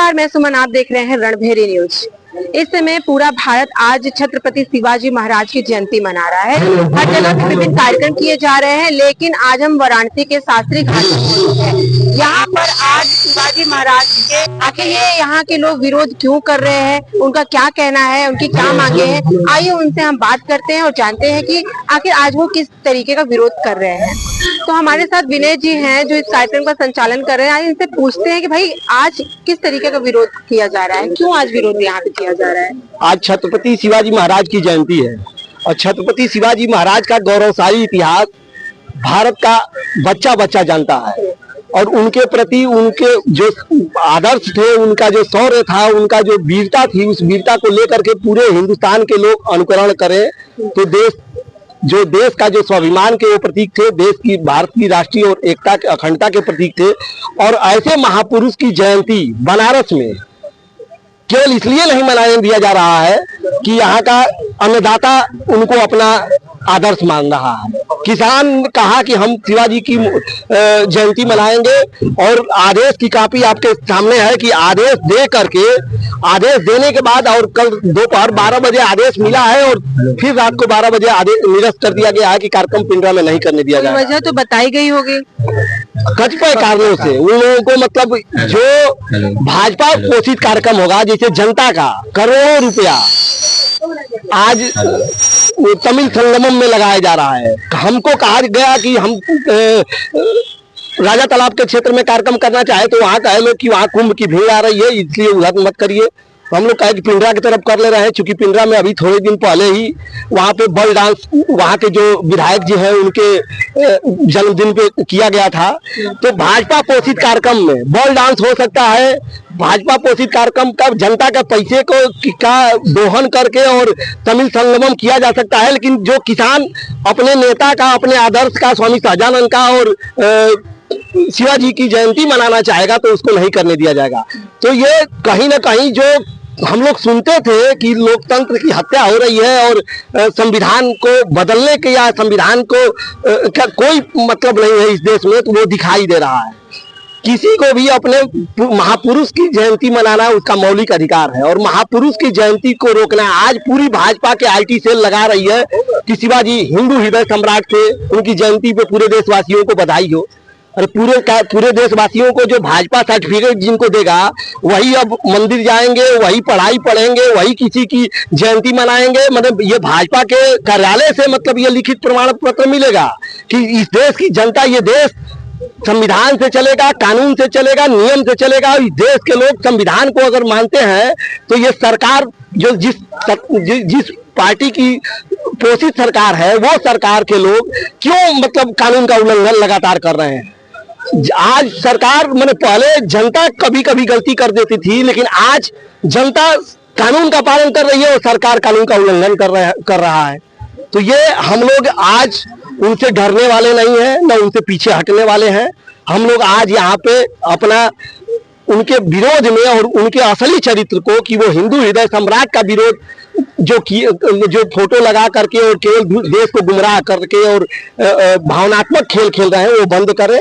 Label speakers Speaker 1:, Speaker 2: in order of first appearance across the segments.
Speaker 1: नमस्कार, मैं सुमन, आप देख रहे हैं रणभेरी न्यूज। इस समय पूरा भारत आज छत्रपति शिवाजी महाराज की जयंती मना रहा है। हर जगह पे विभिन्न कार्यक्रम किए जा रहे हैं, लेकिन आज हम वाराणसी के शास्त्री घाट पर मौजूद हैं। यहाँ पर आज शिवाजी महाराज के आखिर ये यहाँ के लोग विरोध क्यों कर रहे हैं, उनका क्या कहना है, उनकी क्या मांगे हैं, आइए उनसे हम बात करते हैं और जानते हैं कि आखिर आज वो किस तरीके का विरोध कर रहे हैं। तो हमारे साथ विनय जी हैं जो इस कार्यक्रम का संचालन कर रहे हैं। आज इनसे पूछते हैं कि भाई आज किस तरीके का विरोध किया जा रहा है, क्यों आज विरोध यहाँ पे किया जा रहा है।
Speaker 2: आज छत्रपति शिवाजी महाराज की जयंती है और छत्रपति शिवाजी महाराज का गौरवशाली इतिहास भारत का बच्चा बच्चा जानता है और उनके प्रति उनके जो आदर्श थे, उनका जो शौर्य था, उनका जो वीरता थी, उस वीरता को लेकर के पूरे हिंदुस्तान के लोग अनुकरण करें तो देश का जो स्वाभिमान के वो प्रतीक थे, देश की भारत की राष्ट्रीय और एकता के अखंडता के प्रतीक थे। और ऐसे महापुरुष की जयंती बनारस में केवल इसलिए नहीं मनाने दिया जा रहा है कि यहाँ का अन्नदाता उनको अपना आदर्श मान रहा है। किसान कहा कि हम शिवाजी की जयंती मनाएंगे और आदेश की कॉपी आपके सामने है कि आदेश देने के बाद और कल दोपहर 12 बजे आदेश मिला है और फिर रात को 12 बजे आदेश निरस्त कर दिया गया है कि कार्यक्रम पिंडरा में नहीं करने दिया जाएगा।
Speaker 1: वजह तो बताई गई होगी
Speaker 2: कतिपय कारणों से। उन लोगों को मतलब जो भाजपा पोषित कार्यक्रम होगा, जैसे जनता का करोड़ों रुपया आज तमिल संगमम में लगाया जा रहा है। हमको कहा गया कि हम राजा तालाब के क्षेत्र में कार्यक्रम करना चाहे तो वहाँ कहे लोग कि वहाँ कुंभ की भीड़ आ रही है, इसलिए उधर मत करिए। तो हम लोग कहे कि पिंडरा की तरफ कर ले रहे हैं, क्योंकि पिंडरा में अभी थोड़े दिन पहले ही वहाँ पे बल डांस वहाँ के जो विधायक जी हैं उनके जन्मदिन पे किया गया था। तो भाजपा पोषित कार्यक्रम में बल डांस हो सकता है। भाजपा पोषित कार्यक्रम का जनता का पैसे का दोहन करके और तमिल संगमम किया जा सकता है, लेकिन जो किसान अपने नेता का, अपने आदर्श का, स्वामी शाहजानंद का और शिवाजी की जयंती मनाना चाहेगा तो उसको नहीं करने दिया जाएगा। तो ये कहीं ना कहीं जो हम लोग सुनते थे कि लोकतंत्र की हत्या हो रही है और संविधान को बदलने के या संविधान को का कोई मतलब नहीं है इस देश में, तो वो दिखाई दे रहा है। किसी को भी अपने महापुरुष की जयंती मनाना उसका मौलिक अधिकार है और महापुरुष की जयंती को रोकना। आज पूरी भाजपा के आईटी सेल लगा रही है कि शिवाजी हिंदू हृदय सम्राट थे, उनकी जयंती पे पूरे देशवासियों को बधाई हो। और पूरे देशवासियों को जो भाजपा सर्टिफिकेट जिनको देगा वही अब मंदिर जाएंगे, वही पढ़ाई पढ़ेंगे, वही किसी की जयंती मनाएंगे। मतलब ये भाजपा के कार्यालय से मतलब ये लिखित प्रमाण पत्र मिलेगा कि इस देश की जनता, ये देश संविधान से चलेगा, कानून से चलेगा, नियम से चलेगा। इस देश के लोग संविधान को अगर मानते हैं तो ये सरकार जो जिस पार्टी की पोषित सरकार है वो सरकार के लोग क्यों मतलब कानून का उल्लंघन लगातार कर रहे हैं। आज सरकार मैंने पहले जनता कभी कभी गलती कर देती थी, लेकिन आज जनता कानून का पालन कर रही है और सरकार कानून का उल्लंघन कर रहा है। तो ये हम लोग आज उनसे डरने वाले नहीं हैं, न उनसे पीछे हटने वाले हैं। हम लोग आज यहाँ पे अपना उनके विरोध में और उनके असली चरित्र को कि वो हिंदू हृदय सम्राट का विरोध जो फोटो लगा करके और केवल देश को गुमराह करके और भावनात्मक खेल खेल रहे हैं वो बंद करें।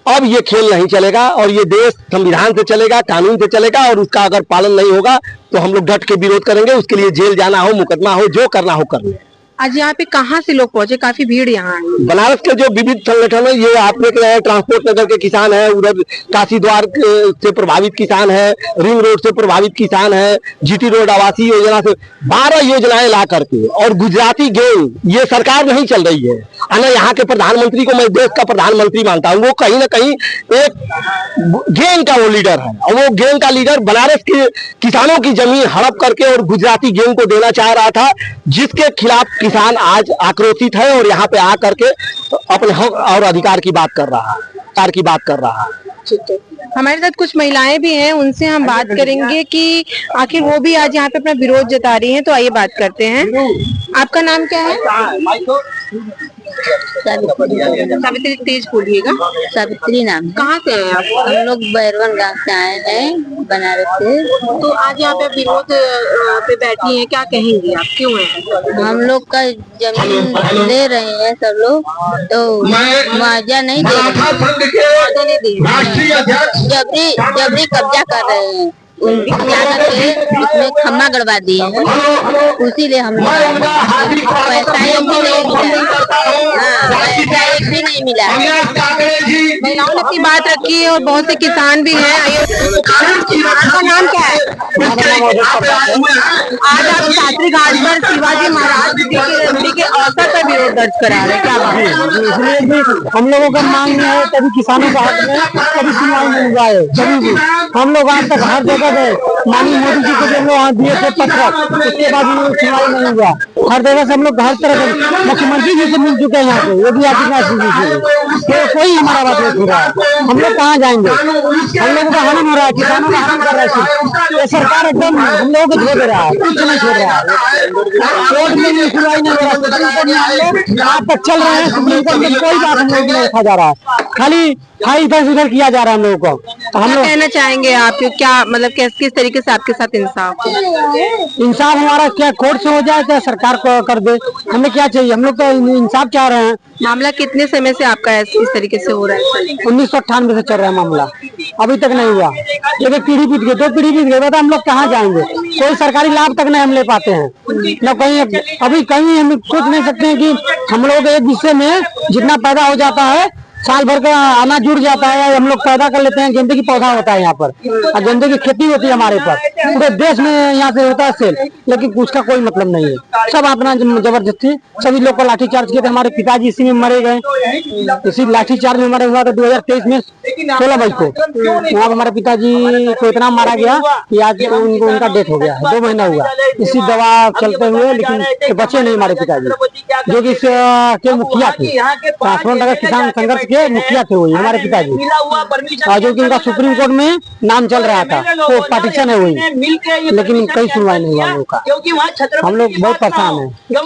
Speaker 2: अब ये खेल नहीं चलेगा और ये देश संविधान से चलेगा, कानून से चलेगा और उसका अगर पालन नहीं होगा तो हम लोग डट के विरोध करेंगे। उसके लिए जेल जाना हो, मुकदमा हो, जो करना हो कर लें।
Speaker 1: आज यहाँ पे कहाँ से लोग पहुंचे, काफी भीड़ यहाँ है।
Speaker 2: बनारस के जो विविध संगठन है, ये आप देख रहे हैं, ट्रांसपोर्ट नगर के किसान है, उधर काशी द्वार से प्रभावित किसान है, रिंग रोड से प्रभावित किसान है, जीटी रोड आवासीय योजना से 12 योजनाएं ला करके और गुजराती गेंग, ये सरकार नहीं चल रही है। अना यहाँ के प्रधानमंत्री को मैं देश का प्रधानमंत्री मानता हूँ। वो कहीं ना कहीं एक गेंग का वो लीडर है और वो गेंग का लीडर बनारस के किसानों की जमीन हड़प करके और गुजराती गेंग को देना चाह रहा था, जिसके खिलाफ किसान आज आक्रोशित है और यहाँ पे आकर के अपने हक और अधिकार की बात कर रहा है।
Speaker 1: ठीक है, हमारे साथ कुछ महिलाएं भी हैं, उनसे हम बात करेंगे कि आखिर वो भी आज यहाँ पे अपना विरोध जता रही हैं। तो आइए बात करते हैं। आपका नाम क्या है? सावित्री, तेज बोलिएगा।
Speaker 3: सावित्री नाम।
Speaker 1: कहाँ से आए आप?
Speaker 3: हम लोग बैरवन गांव से आए हैं, बनारस से।
Speaker 1: तो आज यहाँ पे विरोध पे बैठी हैं, क्या कहेंगी आप, क्यों है?
Speaker 3: हम लोग का जमीन ले रहे हैं सब लोग, तो मुआवजा नहीं दे रहे हैं, जबरी कब्जा कर रहे हैं। ज्यादा के इसमें खम्भा गड़वा दिए हैं, उसीलिए हम लोग पैसा एक भी नहीं मिला। हाँ, पैसा एक भी नहीं मिला।
Speaker 1: महिलाओं ने अपनी बात रखी है और बहुत से किसान भी हैं। आपका नाम क्या है? आज आप शास्त्री घाट पर शिवाजी महाराज जी की जयंती के अवसर पर विरोध दर्ज करा रहे हैं, क्या बात है?
Speaker 4: इसलिए भी हम लोगों का मांग है, कभी किसानों का हक में कभी सुनवाई नहीं हुआ है, कभी भी। हम लोग आज तक हर जगह गए, माननीय मोदी जी को जब लोग दिए थे पत्र, उसके बाद भी सुनवाई नहीं हुआ। हर जगह से हम लोग हर तरह मुख्यमंत्री जी से मिल चुके हैं यहाँ पे, योगी आदित्यनाथ जी से, तो कोई हमारा बात नहीं सुन रहा है। हम लोग कहाँ जाएंगे? हम लोगों का हनन हो रहा है, किसानों का हनन कर रहा है। ये सरकार एकदम हम लोगों को छोड़ दे रहा है, कुछ नहीं छोड़ रहा है। कोर्ट में भी सुनवाई नहीं हो रहा, सुप्रीम कोर्ट में हम लोग आज तक चल रहे हैं, सुप्रीम कोर्ट में कोई बात हम लोग नहीं रखा जा रहा है, खाली इधर उधर किया जा रहा है हम लोगों को। तो हम लोग
Speaker 1: कहना चाहेंगे आप क्या मतलब किस तरीके से आपके साथ इंसाफ
Speaker 4: इंसाफ हमारा क्या कोर्ट से हो जाए, क्या सरकार को कर दे, हमें क्या चाहिए? हम लोग तो इंसाफ चाह रहे हैं।
Speaker 1: मामला कितने समय से आपका इस तरीके से हो रहा है?
Speaker 4: 1998 से चल रहा है मामला, अभी तक नहीं हुआ। एक पीढ़ी बीत गई, 2 पीढ़ी बीत गई, तो हम लोग कहाँ जाएंगे? कोई सरकारी लाभ तक नहीं हम ले पाते हैं न कहीं। अभी कहीं हम सोच नहीं सकते हैं कि हम लोग एक हिस्से में जितना पैदा हो जाता है, साल भर का अनाज जुड़ जाता है, हम लोग पैदा कर लेते हैं। गेंदे की पौधा होता है यहाँ पर, और गेंदे की खेती होती है हमारे पास, पूरे देश में यहाँ से होता है सेल, लेकिन उसका कोई मतलब नहीं है। सब अपना जबरदस्ती, सभी लोग को लाठीचार्ज किए थे। हमारे पिताजी इसी में मरे गए, इसी लाठीचार्ज में मरे हुआ था 2023 में 16 मई को। वहाँ हमारे पिताजी को इतना मारा गया कि आज उनका डेथ हो गया है, 2 महीना हुआ इसी दवा चलते हुए, लेकिन बचे नहीं हमारे पिताजी, जो कि इसके मुखिया थे, ट्रांसफर नगर किसान संघर्ष के मुखिया थे वही हमारे पिताजी, और जो कि उनका सुप्रीम कोर्ट में नाम चल रहा था, वो पार्टीशन है वही, लेकिन कोई सुनवाई नहीं हुआ हम लोग का। हम लोग बहुत परेशान हैं।
Speaker 1: तो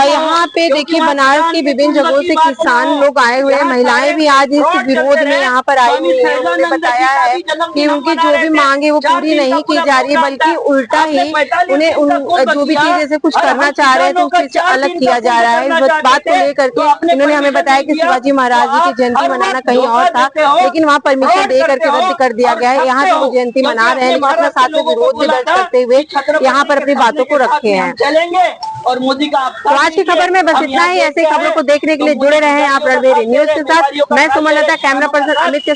Speaker 1: यहाँ पे देखिए बनारस की विभिन्न जगहों से किसान लोग आए हुए हैं, महिलाएं भी आज इस विरोध में यहाँ पर आई हुई है। उन्होंने बताया है कि उनकी जो भी मांग है वो पूरी नहीं की जा रही है, बल्कि उल्टा ही उन्हें जो भी चीज जैसे कुछ करना चाह रहे हैं तो उस चीज से अलग किया जा रहा है। इस बात को लेकर के इन्होंने हमें बताया कि शिवाजी महाराज जी की जयंती मनाना कहीं और था, लेकिन वहाँ परमिशन दे करके रद्द कर दिया गया है। यहाँ पे वो जयंती मना रहे हैं, लेकिन अपना साथ में विरोध भी दर्ज करते हुए यहाँ पर अपनी बातों को रखे हैं।
Speaker 5: और मोदी का
Speaker 1: तो आज की खबर में बस इतना ही। ऐसे खबरों को देखने के लिए जुड़े रहे हैं आप रणबीर न्यूज के साथ। मैं सुमलता, कैमरा पर्सन अमित के